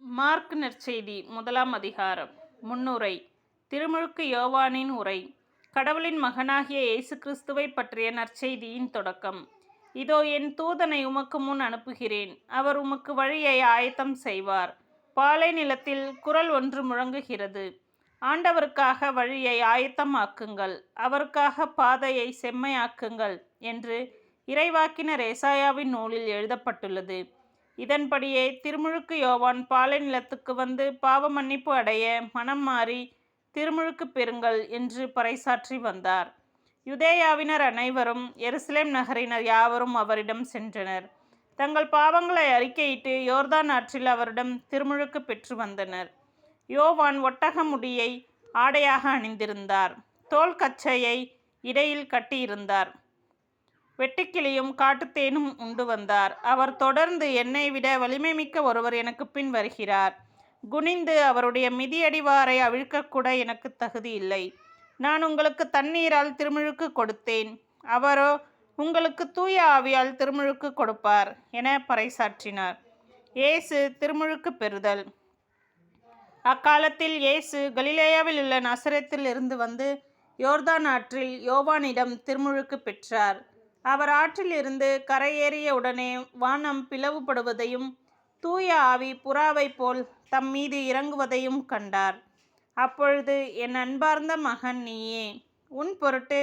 Mark நற்செய்தி முதலாம் அதிகாரம். முன்னுரை. திருமுழுக்கு யோவானின் உரை. கடவுளின் மகனாகிய இயேசு கிறிஸ்துவை பற்றிய நற்செய்தியின் தொடக்கம். இதோ என் தூதனை உமக்கு முன் அனுப்புகிறேன், அவர் உமக்கு வழியை ஆயத்தம் செய்வார். பாலை நிலத்தில் குரல் ஒன்று முழங்குகிறது, ஆண்டவருக்காக வழியை ஆயத்தமாக்குங்கள், அவருக்காக பாதையை செம்மையாக்குங்கள் என்று இறைவாக்கினர் ஏசாயாவின் நூலில் எழுதப்பட்டுள்ளது. இதன்படியே திருமுழுக்கு யோவான் பாலை நிலத்துக்கு வந்து பாவ மன்னிப்பு அடைய மனம் மாறி திருமுழுக்கு பெறுங்கள் என்று பறைசாற்றி வந்தார். யூதேயாவினர் அனைவரும் எருசலேம் நகரினர் யாவரும் அவரிடம் சென்றனர். தங்கள் பாவங்களை அறிக்கையிட்டு யோர்தான் ஆற்றில் அவரிடம் திருமுழுக்கு பெற்று வந்தனர். யோவான் ஒட்டக முடியை ஆடையாக அணிந்திருந்தார், தோல் கச்சையை இடையில் கட்டியிருந்தார். வெட்டுக்கிளியும் காட்டுத்தேனும் உண்டு வந்தார். அவர் தொடர்ந்து, என்னை விட வலிமை மிக்க ஒருவர் எனக்கு பின் வருகிறார், குனிந்து அவருடைய மிதியடிவாரை அவிழ்க்கக்கூட எனக்கு தகுதி இல்லை. நான் உங்களுக்கு தண்ணீரால் திருமுழுக்கு கொடுத்தேன், அவரோ உங்களுக்கு தூய ஆவியால் திருமுழுக்கு கொடுப்பார் என பறைசாற்றினார். இயேசு திருமுழுக்கு பெறுதல். அக்காலத்தில் இயேசு கலிலேயாவில் உள்ள நசரேத்தில் இருந்து வந்து யோர்தான் ஆற்றில் யோவானிடம் திருமுழுக்கு பெற்றார். அவர் ஆற்றில் இருந்து கரையேறிய உடனே வானம் பிளவுபடுவதையும் தூய ஆவி புறாவை போல் தம் மீது இறங்குவதையும் கண்டார். அப்பொழுது, என் அன்பார்ந்த மகன் நீயே, உன் பொருட்டு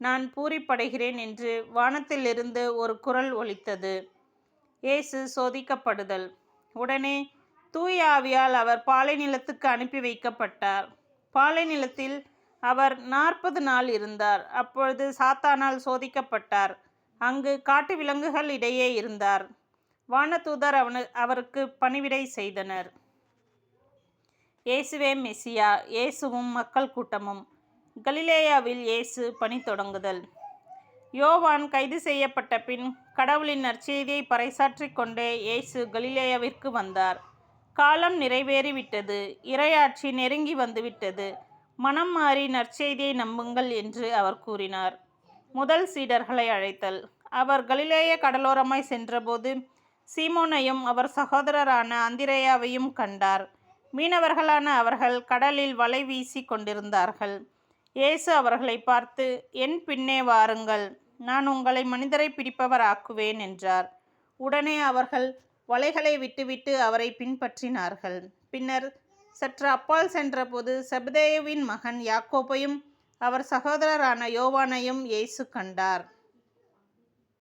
நான் பூரிப்படைகிறேன் என்று வானத்திலிருந்து ஒரு குரல் ஒலித்தது. இயேசு சோதிக்கப்படுதல். உடனே தூய ஆவியால் அவர் பாலை நிலத்துக்கு அனுப்பி வைக்கப்பட்டார். பாலை நிலத்தில் அவர் 40 நாள் இருந்தார். அப்பொழுது சாத்தானால் சோதிக்கப்பட்டார். அங்கு காட்டு விலங்குகள் இடையே இருந்தார். வானதூதர் அவருக்கு பணிவிடை செய்தனர். இயேசுவே மெசியா. இயேசுவும் மக்கள் கூட்டமும். கலிலேயாவில் இயேசு பணி தொடங்குதல். யோவான் கைது செய்யப்பட்ட பின் கடவுளின் நற்செய்தியை பறைசாற்றிக் கொண்டே இயேசு கலிலேயாவிற்கு வந்தார். காலம் நிறைவேறிவிட்டது, இறையாட்சி நெருங்கி வந்துவிட்டது, மனம் மாறி நற்செய்தியை நம்புங்கள் என்று அவர் கூறினார். முதல் சீடர்களை அழைத்தல். அவர் கலிலேய கடலோரமாய் சென்றபோது சீமோனையும் அவர் சகோதரரான அந்திரேயாவையும் கண்டார். மீனவர்களான அவர்கள் கடலில் வலை வீசி கொண்டிருந்தார்கள். இயேசு அவர்களை பார்த்து, என் பின்னே வாருங்கள், நான் உங்களை மனிதரை பிடிப்பவர் ஆக்குவேன் என்றார். உடனே அவர்கள் வலைகளை விட்டுவிட்டு அவரை பின்பற்றினார்கள். பின்னர் சற்று அப்பால் சென்றபோது செபதேயுவின் மகன் யாக்கோபையும் அவர் சகோதரரான யோவானையும் இயேசு கண்டார்.